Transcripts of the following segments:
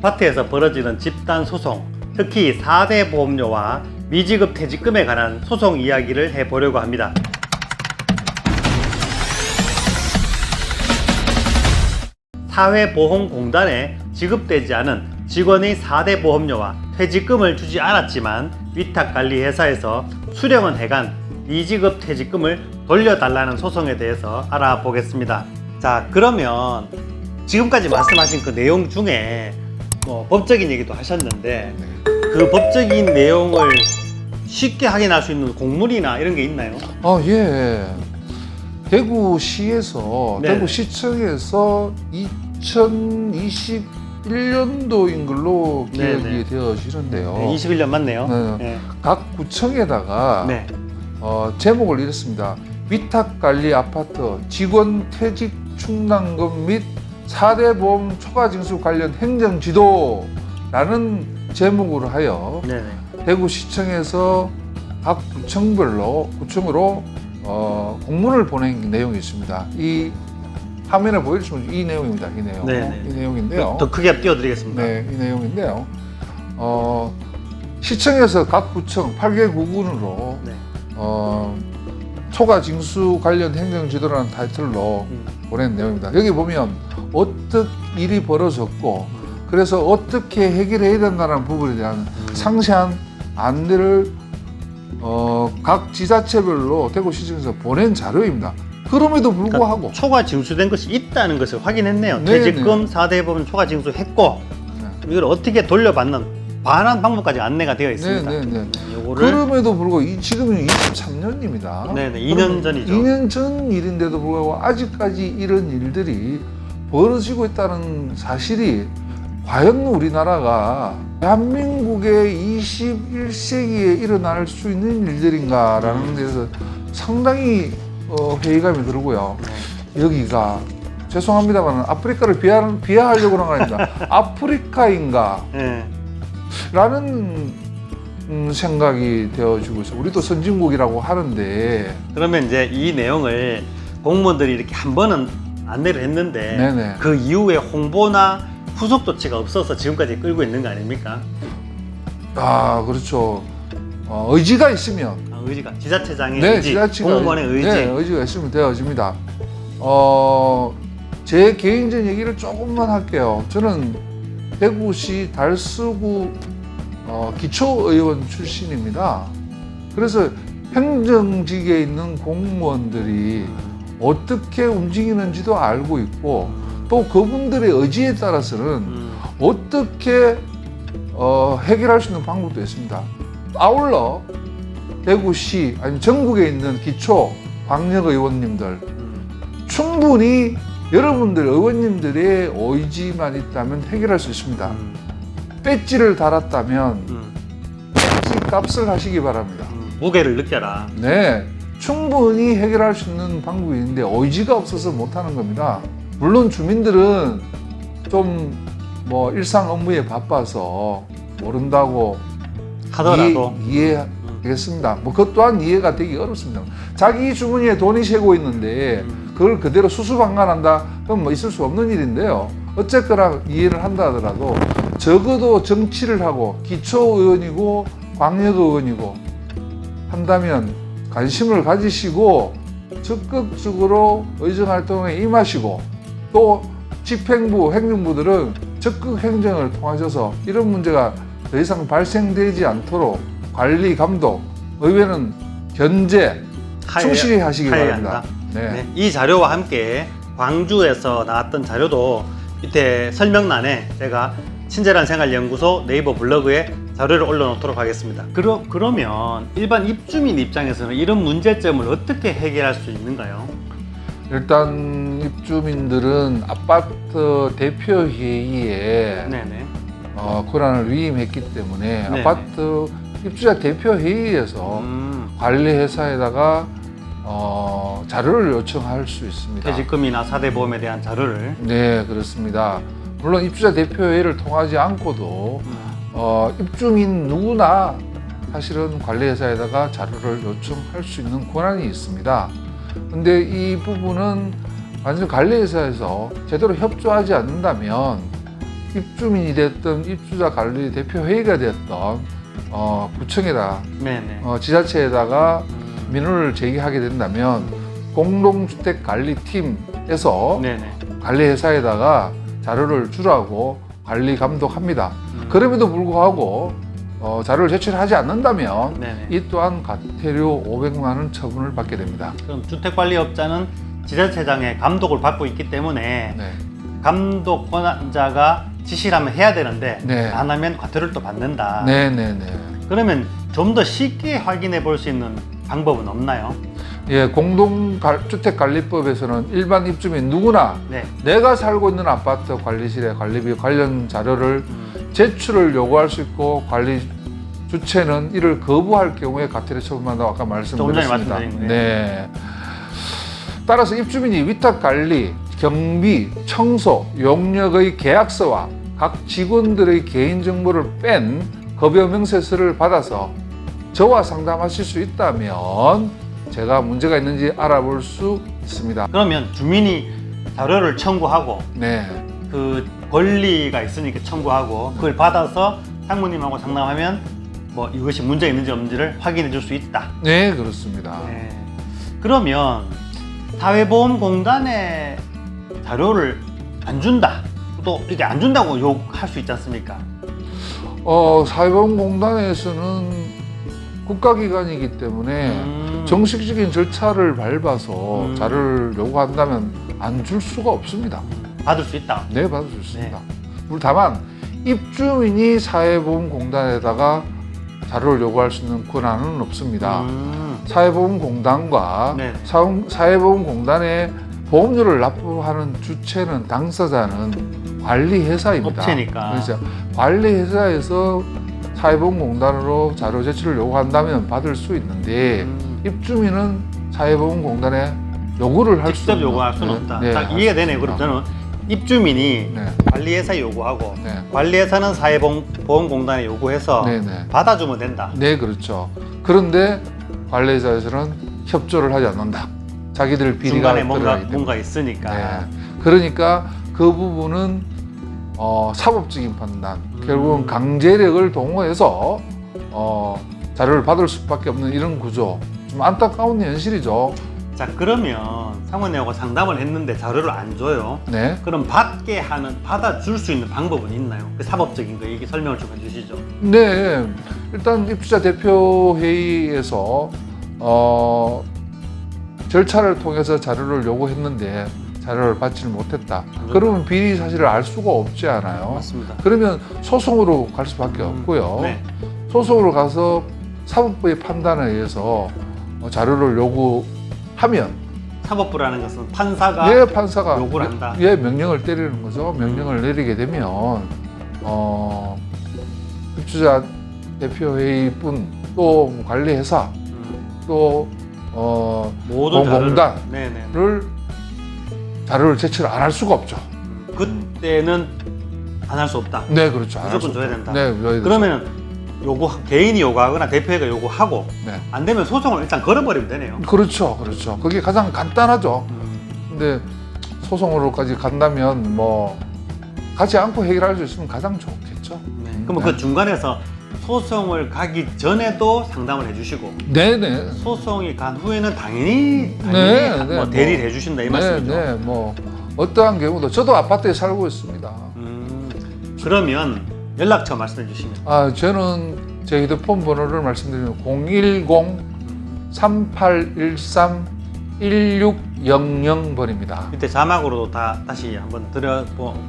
아파트에서 벌어지는 집단 소송, 특히 4대 보험료와 미지급 퇴직금에 관한 소송 이야기를 해보려고 합니다. 사회보험공단에 지급되지 않은 직원의 4대 보험료와 퇴직금을 주지 않았지만 위탁관리회사에서 수령은 해간 미지급 퇴직금을 돌려달라는 소송에 대해서 알아보겠습니다. 자, 그러면 지금까지 말씀하신 그 내용 중에 법적인 얘기도 하셨는데 그 법적인 내용을 쉽게 확인할 수 있는 공문이나 이런 게 있나요? 예. 대구시에서, 네. 대구시청에서 2021년도인 걸로 기억이 네. 되어지는데요. 네, 21년 맞네요. 네. 네. 각 구청에다가 네. 제목을 이렇습니다. 위탁관리 아파트 직원 퇴직 충당금 및 4대 보험 초과징수 관련 행정지도라는 제목으로 하여 네네. 대구시청에서 각 구청으로 공문을 보낸 내용이 있습니다. 이 화면에 보여주시면 이 내용입니다. 이 내용. 네네. 이 내용인데요. 더 크게 띄워드리겠습니다. 네, 이 내용인데요. 시청에서 각 구청 8개 구군으로 네. 초과 징수 관련 행정지도라는 타이틀로 보낸 내용입니다. 여기 보면 어떻게 일이 벌어졌고 그래서 어떻게 해결해야 된다는 부분에 대한 상세한 안내를 각 지자체별로 대구시청에서 보낸 자료입니다. 그럼에도 불구하고 그러니까 초과 징수된 것이 있다는 것을 확인했네요. 네네. 퇴직금 4대 보험 초과 징수했고 이걸 어떻게 돌려받는 반환 방법까지 안내가 되어 있습니다. 요거를 그럼에도 불구하고 지금은 23년입니다. 네네, 2년 전이죠. 2년 전 일인데도 불구하고 아직까지 이런 일들이 벌어지고 있다는 사실이 과연 우리나라가 대한민국의 21세기에 일어날 수 있는 일들인가라는 데서 상당히 회의감이 들고요. 여기가 죄송합니다만 아프리카를 비하하려고 하는 거 아닙니다. 아프리카인가? 네. 라는 생각이 되어지고 있어요. 우리도 선진국이라고 하는데. 그러면 이제 이 내용을 공무원들이 이렇게 한 번은 안내를 했는데 네네. 그 이후에 홍보나 후속 조치가 없어서 지금까지 끌고 있는 거 아닙니까? 그렇죠. 의지가 있으면. 의지가 지자체장의 네, 의지, 지자체가 공무원의 의지. 네, 의지가 있으면 되어집니다. 제 개인적인 얘기를 조금만 할게요. 저는 대구시 달서구 기초의원 출신입니다. 그래서 행정직에 있는 공무원들이 어떻게 움직이는지도 알고 있고 또 그분들의 의지에 따라서는 어떻게 해결할 수 있는 방법도 있습니다. 아울러 대구시 아니면 전국에 있는 기초 광역 의원님들 충분히 여러분들 의원님들의 의지만 있다면 해결할 수 있습니다. 배지를 달았다면 배지 값을 하시기 바랍니다. 무게를 느껴라. 네, 충분히 해결할 수 있는 방법이 있는데 의지가 없어서 못하는 겁니다. 물론 주민들은 좀 일상 업무에 바빠서 모른다고 하더라도 이해하겠습니다. 그것 또한 이해가 되기 어렵습니다. 자기 주머니에 돈이 새고 있는데 그걸 그대로 수수방관한다? 그럼 있을 수 없는 일인데요. 어쨌거나 이해를 한다 하더라도 적어도 정치를 하고 기초의원이고 광역의원이고 한다면 관심을 가지시고 적극적으로 의정활동에 임하시고 또 집행부, 행정부들은 적극 행정을 통하셔서 이런 문제가 더 이상 발생되지 않도록 관리, 감독, 의회는 견제 충실히 하시기 바랍니다. 네. 이 자료와 함께 광주에서 나왔던 자료도 밑에 설명란에 제가 친절한 생활연구소 네이버 블로그에 자료를 올려놓도록 하겠습니다. 그러면 일반 입주민 입장에서는 이런 문제점을 어떻게 해결할 수 있는가요? 일단 입주민들은 아파트 대표회의에 네네. 권한을 위임했기 때문에 네네. 아파트 입주자 대표회의에서 관리회사에다가 자료를 요청할 수 있습니다. 퇴직금이나 4대 보험에 대한 자료를. 네, 그렇습니다. 물론 입주자 대표회의를 통하지 않고도 입주민 누구나 사실은 관리회사에다가 자료를 요청할 수 있는 권한이 있습니다. 근데 이 부분은 완전 관리회사에서 제대로 협조하지 않는다면 입주민이 됐던 입주자 관리 대표 회의가 됐던 구청에다 네네. 지자체에다가 민원을 제기하게 된다면 공동주택관리팀에서 네네. 관리회사에다가 자료를 주라고 관리 감독합니다. 그럼에도 불구하고 자료를 제출하지 않는다면 네네. 이 또한 과태료 500만 원 처분을 받게 됩니다. 그럼 주택관리업자는 지자체장의 감독을 받고 있기 때문에 네. 감독 권한자가 지시를 하면 해야 되는데 네. 안 하면 과태료를 또 받는다. 네네네. 그러면 좀 더 쉽게 확인해 볼 수 있는 방법은 없나요? 예, 공동주택관리법에서는 일반 입주민 누구나 네. 내가 살고 있는 아파트 관리실에 관리비 관련 자료를 제출을 요구할 수 있고 관리 주체는 이를 거부할 경우에 과태료 처분한다고 아까 조금 전에 말씀드렸습니다. 말씀드린 거예요. 네. 따라서 입주민이 위탁 관리, 경비, 청소, 용역의 계약서와 각 직원들의 개인 정보를 뺀 급여 명세서를 받아서 저와 상담하실 수 있다면 제가 문제가 있는지 알아볼 수 있습니다. 그러면 주민이 자료를 청구하고 네. 그 권리가 있으니까 청구하고 그걸 받아서 상무님하고 상담하면 뭐 이것이 문제 있는지 없는지를 확인해 줄 수 있다. 네, 그렇습니다. 네. 그러면 사회보험공단에 자료를 안 준다. 또 이게 안 준다고 욕할 수 있지 않습니까? 사회보험공단에서는 국가기관이기 때문에 정식적인 절차를 밟아서 자료를 요구한다면 안 줄 수가 없습니다. 받을 수 있다. 네, 받을 수 있습니다. 다만 입주민이 사회보험공단에다가 자료를 요구할 수 있는 권한은 없습니다. 사회보험공단과 네. 사회보험공단에 보험료를 납부하는 주체는 당사자는 관리회사입니다. 업체니까. 그래서 관리회사에서 사회보험공단으로 자료 제출을 요구한다면 받을 수 있는데 입주민은 사회보험공단에 요구를 할 수 직접 요구할 수는 없다. 딱 이해가 되네요. 그럼 저는 입주민이 네. 관리회사에 요구하고 네. 관리회사는 사회보험공단에 요구해서 네, 네. 받아주면 된다. 네, 그렇죠. 그런데 관리회사에서는 협조를 하지 않는다. 자기들 비리가 중간에 들어가기 때문에. 뭔가 있으니까. 네. 그러니까 그 부분은 사법적인 판단, 결국은 강제력을 동원해서 자료를 받을 수밖에 없는 이런 구조. 좀 안타까운 현실이죠. 자, 그러면 상원님하고 상담을 했는데 자료를 안 줘요. 네. 그럼 받아줄 수 있는 방법은 있나요? 그 사법적인 거 얘기 설명을 좀 해주시죠. 네. 일단 입주자 대표 회의에서 절차를 통해서 자료를 요구했는데 자료를 받지를 못했다. 그러면 비리 사실을 알 수가 없지 않아요. 맞습니다. 그러면 소송으로 갈 수밖에 없고요. 네. 소송으로 가서 사법부의 판단에 의해서 자료를 요구하면 사법부라는 것은 판사가 예, 판사가 요구를 한다. 예, 명령을 때리는 거죠. 명령을 내리게 되면 입주자 대표회의뿐 또 관리회사 또 모든 공단을 네네. 자료를 제출 안 할 수가 없죠. 그때는 안 할 수 없다. 네, 그렇죠. 안할 무조건 수 줘야 없죠. 된다. 네, 줘야 되죠. 그러면은 개인이 요구하거나 대표회가 요구하고 네. 안 되면 소송을 일단 걸어버리면 되네요. 그렇죠, 그렇죠. 그게 가장 간단하죠. 근데 소송으로까지 간다면 뭐 가지 않고 해결할 수 있으면 가장 좋겠죠. 네. 그러면 그 중간에서 소송을 가기 전에도 상담을 해주시고 네네. 소송이 간 후에는 당연히 네, 네, 뭐 대리를 해주신다 이 말씀이죠. 네, 뭐 어떠한 경우도 저도 아파트에 살고 있습니다. 그러면 연락처 말씀해 주시면. 저는 제 휴대폰 번호를 말씀드리면 010-3813-1600번입니다. 이때 자막으로도 다시 한번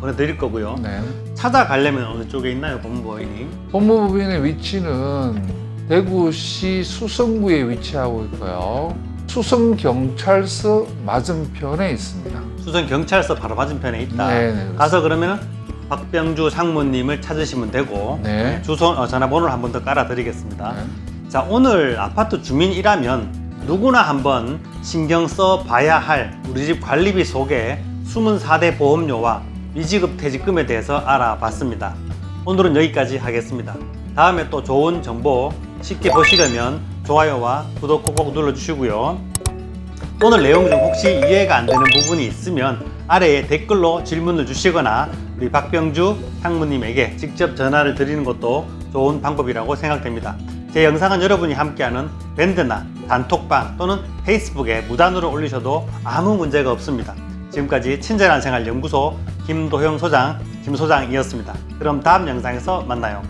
보내드릴 거고요. 네. 찾아가려면 어느 쪽에 있나요, 법무법인이? 법무법인의 위치는 대구시 수성구에 위치하고 있고요. 수성경찰서 맞은편에 있습니다. 수성경찰서 바로 맞은편에 있다. 네, 네, 가서 그러면 박병주 상무님을 찾으시면 되고 네. 전화번호를 한 번 더 깔아드리겠습니다. 네. 자, 오늘 아파트 주민이라면 누구나 한번 신경 써 봐야 할 우리 집 관리비 속에 숨은 4대 보험료와 미지급 퇴직금에 대해서 알아봤습니다. 오늘은 여기까지 하겠습니다. 다음에 또 좋은 정보 쉽게 보시려면 좋아요와 구독 꼭꼭 눌러주시고요. 오늘 내용 중 혹시 이해가 안 되는 부분이 있으면 아래에 댓글로 질문을 주시거나 우리 박병주 상무님에게 직접 전화를 드리는 것도 좋은 방법이라고 생각됩니다. 제 영상은 여러분이 함께하는 밴드나 단톡방 또는 페이스북에 무단으로 올리셔도 아무 문제가 없습니다. 지금까지 친절한 생활 연구소 김도형 소장, 김 소장이었습니다. 그럼 다음 영상에서 만나요.